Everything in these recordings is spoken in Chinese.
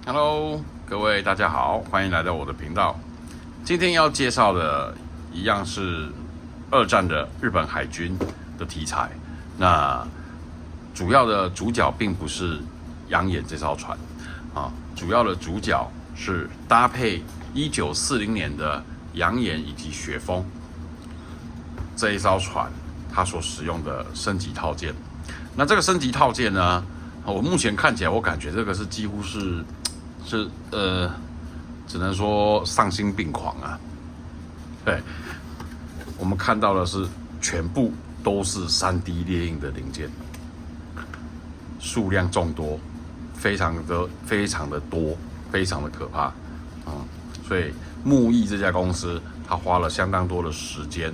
Hello，各位大家好，欢迎来到我的频道。今天要介绍的一样是二战的日本海军的题材。那主要的主角并不是养眼这艘船啊，主要的主角是搭配1940年的养眼以及雪峰这一艘船，它所使用的升级套件。那这个升级套件呢，我目前看起来，我感觉这个是几乎是只能说丧心病狂啊。对，我们看到的是全部都是3D 列印的零件，数量众多，非常的多，非常的可怕。所以木艺这家公司，它花了相当多的时间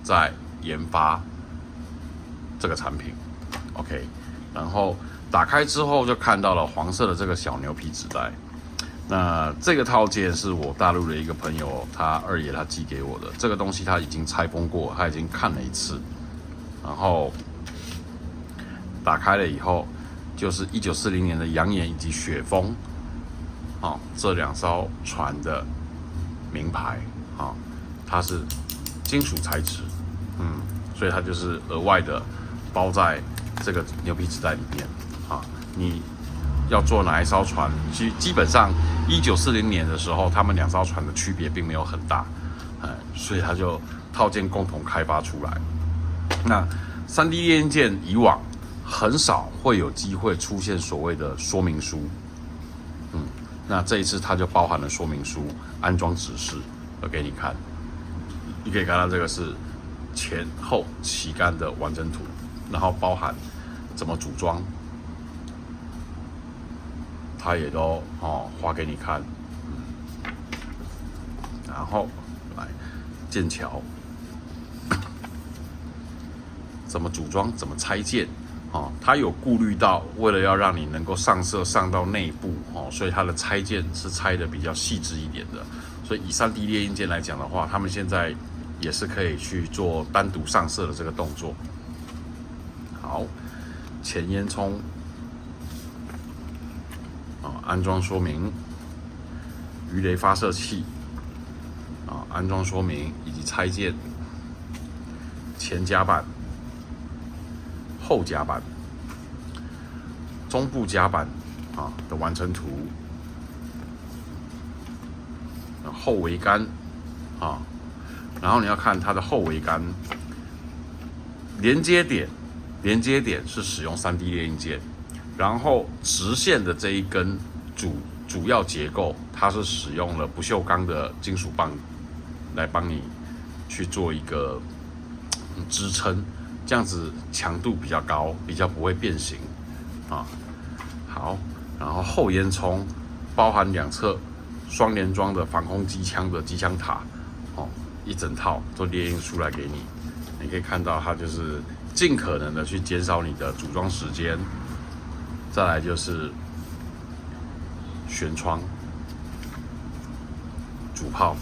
在研发这个产品。OK， 然后打开之后就看到了黄色的这个小牛皮纸袋。那这个套件是我大陆的一个朋友，他二爷他寄给我的。这个东西他已经拆封过，他已经看了一次。然后打开了以后，就是1940年的养眼以及雪峰，这两艘船的名牌，它是金属材质，所以它就是额外的包在这个牛皮纸袋里面。你要做哪一艘船，基本上1940年的时候，他们两艘船的区别并没有很大，所以它就套件共同开发出来。那3D 列印件以往很少会有机会出现所谓的说明书，那这一次它就包含了说明书、安装指示，我给你看。你可以看到这个是前后旗杆的完整图，然后包含怎么组装，它也都画给你看。然后来剑桥怎么组装，怎么拆件。它有顾虑到，为了要让你能够上色上到内部，所以它的拆件是拆的比较细致一点的。所以以3D 列印件来讲的话，他们现在也是可以去做单独上色的这个动作。好，前烟囱，安装说明，鱼雷发射器，安装说明以及拆件，前甲板、后甲板、中部甲板的完成图，后桅杆然后你要看它的后桅杆连接点是使用3D 列印件，然后直线的这一根主要结构，它是使用了不锈钢的金属棒来帮你去做一个支撑，这样子强度比较高，比较不会变形好，然后后烟囱包含两侧双联装的防空机枪的机枪塔，一整套都列印出来给你。你可以看到它就是尽可能的去减少你的组装时间。再来就是舷窗、主炮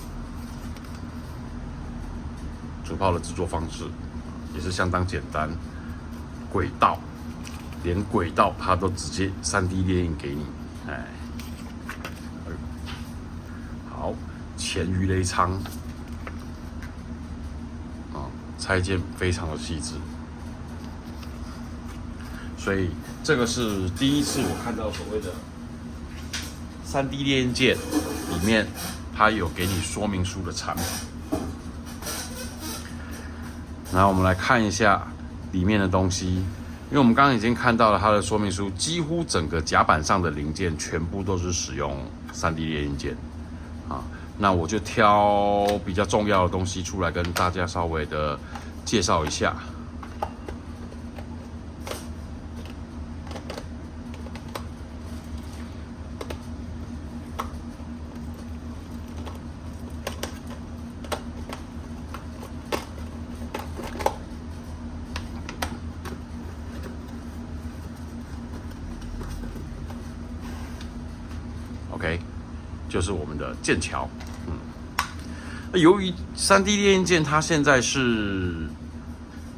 的制作方式也是相当简单。轨道，连轨道它都直接3D 列印给你。好，前鱼雷舱，拆件非常的细致。所以这个是第一次我看到所谓的3D 列印件里面，它有给你说明书的产品。然后我们来看一下里面的东西，因为我们刚刚已经看到了它的说明书，几乎整个甲板上的零件全部都是使用3D 列印件那我就挑比较重要的东西出来跟大家稍微的介绍一下。OK， 就是我们的剑桥。由于3D 列印件它现在是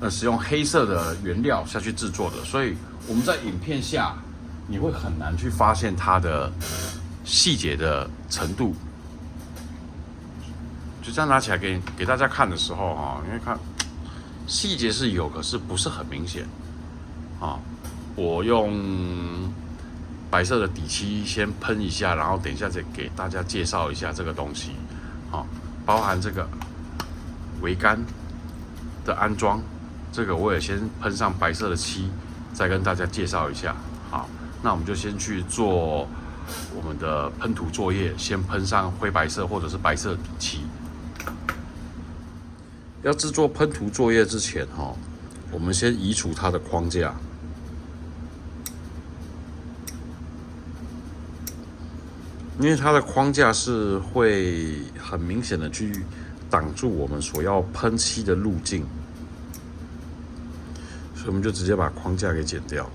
使用黑色的原料下去制作的，所以我们在影片下你会很难去发现它的细节的程度，就这样拿起来给大家看的时候哈，因为看细节是有，可是不是很明显啊。我用白色的底漆先喷一下，然后等一下再给大家介绍一下这个东西，啊，包含这个桅杆的安装，这个我也先喷上白色的漆，再跟大家介绍一下。好，那我们就先去做我们的喷涂作业，先喷上灰白色或者是白色底漆。要制作喷涂作业之前，我们先移除它的框架。因为它的框架是会很明显的去挡住我们所要喷漆的路径，所以我们就直接把框架给剪掉，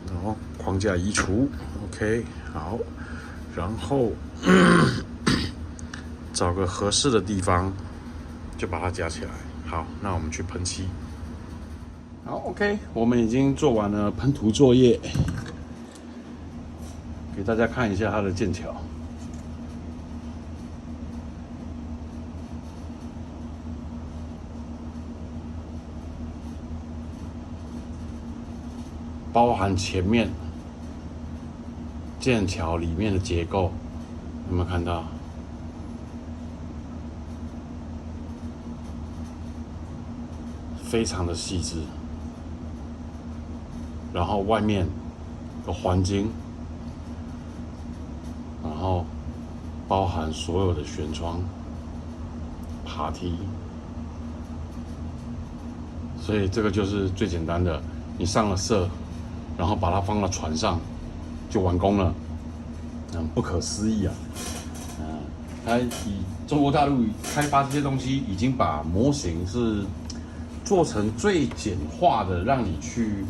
然后框架移除 ，OK， 好，然后找个合适的地方就把它夹起来。好，那我们去喷漆。好 ，OK， 我们已经做完了喷涂作业。给大家看一下它的剑桥，包含前面剑桥里面的结构，有没有看到？非常的细致，然后外面有环巾。然后包含所有的舷窗、爬梯，所以这个就是最简单的，你上了色，然后把它放到船上，就完工了。不可思议啊！它以中国大陆开发这些东西，已经把模型是做成最简化的，让你去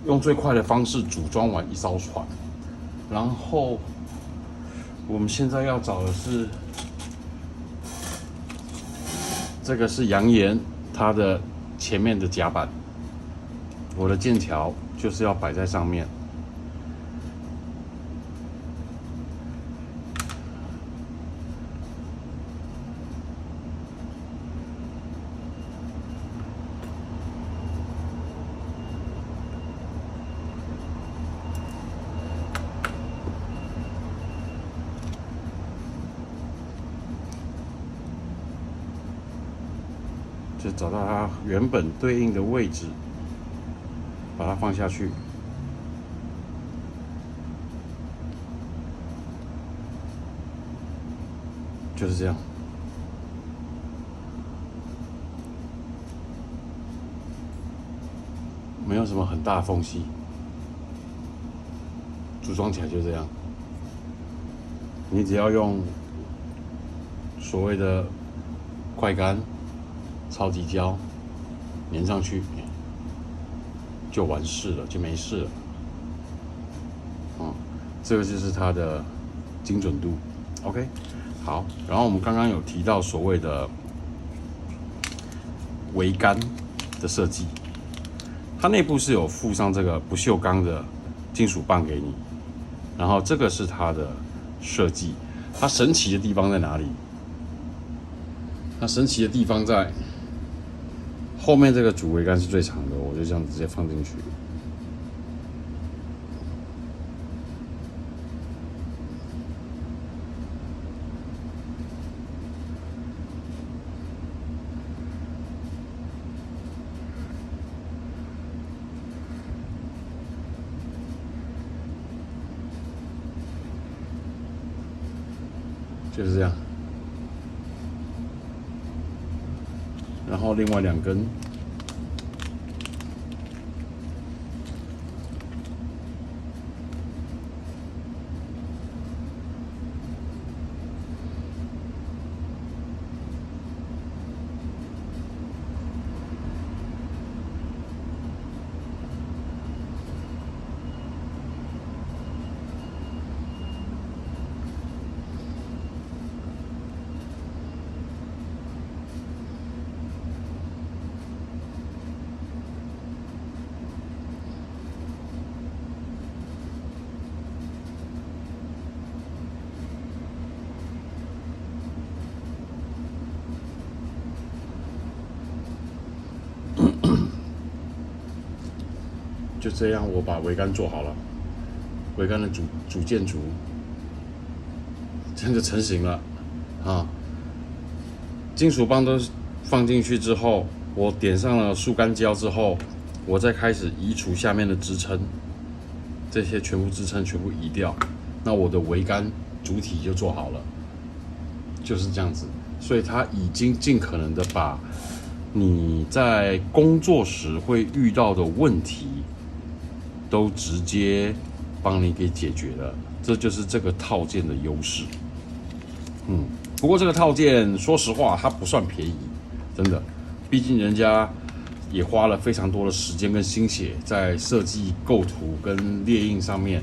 用最快的方式组装完一艘船，然后。我们现在要找的是，这个是扬言它的前面的甲板，我的剑桥就是要摆在上面。就找到它原本对应的位置，把它放下去。就是这样。没有什么很大的缝隙，组装起来就这样。你只要用所谓的快干、超级胶粘上去，就完事了，就没事了。这个就是它的精准度。OK， 好。然后我们刚刚有提到所谓的桅杆的设计，它内部是有附上这个不锈钢的金属棒给你，然后这个是它的设计。它神奇的地方在哪里？它神奇的地方在后面这个主桅杆是最长的，我就这样直接放进去。就是这样，然后另外2根，就这样，我把桅杆做好了，桅杆的主建筑这样就成型了啊。金属棒都放进去之后，我点上了速干胶之后，我再开始移除下面的支撑，这些全部支撑全部移掉，那我的桅杆主体就做好了，就是这样子。所以它已经尽可能的把你在工作时会遇到的问题，都直接帮你给解决了，这就是这个套件的优势。不过这个套件，说实话，它不算便宜，真的，毕竟人家也花了非常多的时间跟心血在设计构图跟列印上面，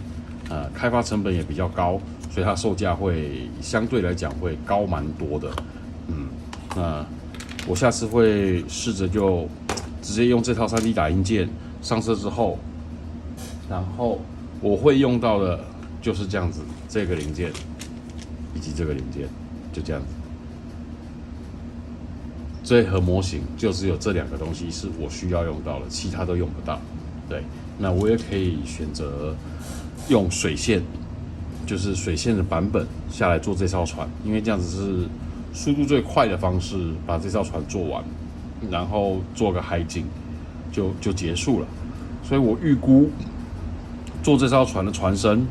开发成本也比较高，所以它售价会相对来讲会高蛮多的。那我下次会试着就直接用这套 3D 打印件上色之后，然后我会用到的就是这样子，这个零件以及这个零件，就这样子。这一盒模型就只有这2个东西是我需要用到的，其他都用不到。对，那我也可以选择用水线，就是水线的版本下来做这艘船，因为这样子是速度最快的方式，把这艘船做完，然后做个海景就结束了。所以我预估做这艘船的船身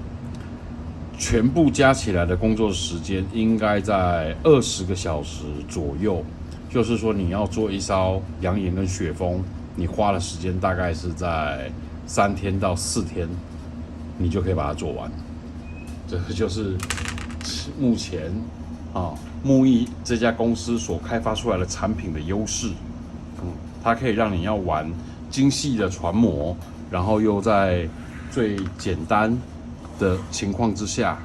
全部加起来的工作时间应该在20个小时左右。就是说，你要做一艘扬言跟雪峰，你花的时间大概是在3天到4天，你就可以把它做完。这个就是目前木艺这家公司所开发出来的产品的优势。它可以让你要玩精细的船模，然后又在最简单的情况之下，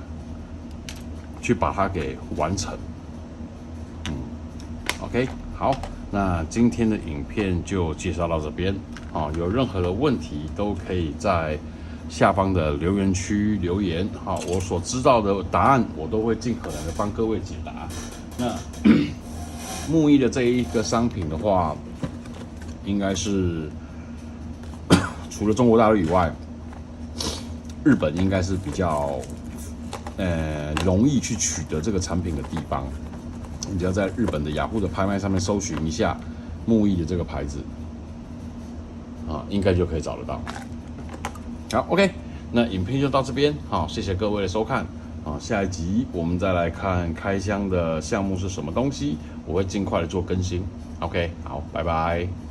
去把它给完成。OK， 好，那今天的影片就介绍到这边。有任何的问题都可以在下方的留言区留言。我所知道的答案，我都会尽可能的帮各位解答。那木艺的这一个商品的话，应该是除了中国大陆以外，日本应该是比较容易去取得这个产品的地方。你只要在日本的雅虎的拍卖上面搜寻一下木艺的这个牌子，应该就可以找得到。好 ，OK， 那影片就到这边，好，谢谢各位的收看。下一集我们再来看开箱的项目是什么东西，我会尽快的做更新。OK， 好，拜拜。